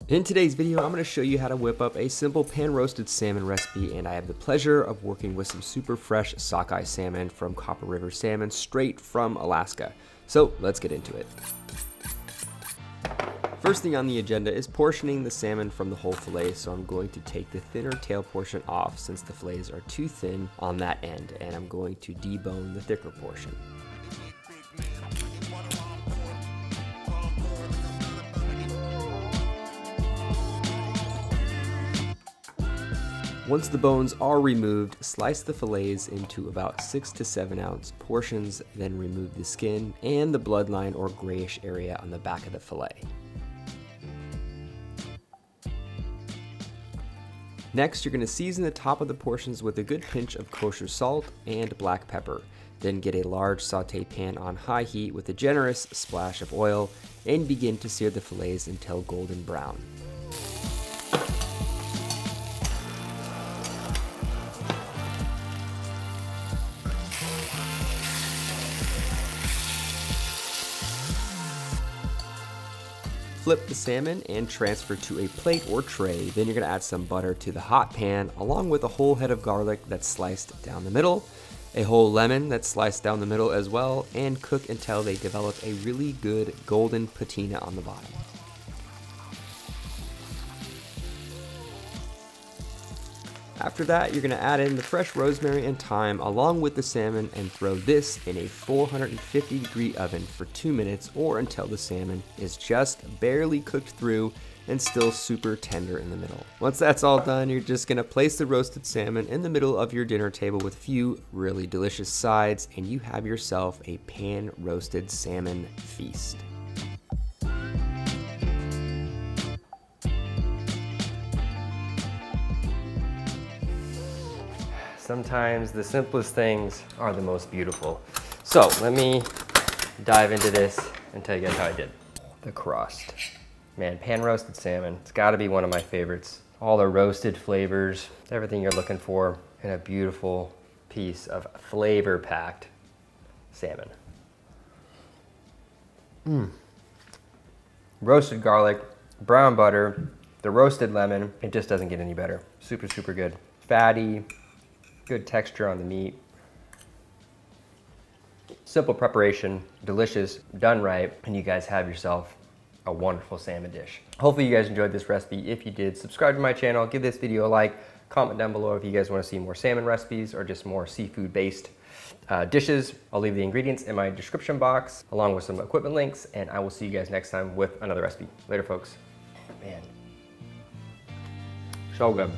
In today's video, I'm going to show you how to whip up a simple pan-roasted salmon recipe, and I have the pleasure of working with some super fresh sockeye salmon from Copper River Salmon straight from Alaska. So let's get into it. First thing on the agenda is portioning the salmon from the whole fillet, so I'm going to take the thinner tail portion off since the fillets are too thin on that end, and I'm going to debone the thicker portion. Once the bones are removed, slice the fillets into about 6 to 7 ounce portions, then remove the skin and the bloodline or grayish area on the back of the fillet. Next, you're going to season the top of the portions with a good pinch of kosher salt and black pepper. Then get a large saute pan on high heat with a generous splash of oil and begin to sear the fillets until golden brown. Flip the salmon and transfer to a plate or tray. Then you're going to add some butter to the hot pan along with a whole head of garlic that's sliced down the middle, a whole lemon that's sliced down the middle as well, and cook until they develop a really good golden patina on the bottom. After that, you're going to add in the fresh rosemary and thyme along with the salmon and throw this in a 450-degree oven for 2 minutes or until the salmon is just barely cooked through and still super tender in the middle. Once that's all done, you're just going to place the roasted salmon in the middle of your dinner table with a few really delicious sides, and you have yourself a pan-roasted salmon feast. Sometimes the simplest things are the most beautiful. So let me dive into this and tell you guys how I did. The crust. Man, pan-roasted salmon, it's gotta be one of my favorites. All the roasted flavors, everything you're looking for in a beautiful piece of flavor-packed salmon. Roasted garlic, brown butter, the roasted lemon, it just doesn't get any better. Super, super good. Fatty, good texture on the meat. Simple preparation, delicious, done right, and you guys have yourself a wonderful salmon dish. Hopefully you guys enjoyed this recipe. If you did, subscribe to my channel, give this video a like, comment down below if you guys want to see more salmon recipes or just more seafood-based dishes. I'll leave the ingredients in my description box along with some equipment links, and I will see you guys next time with another recipe. Later, folks. Man, so good.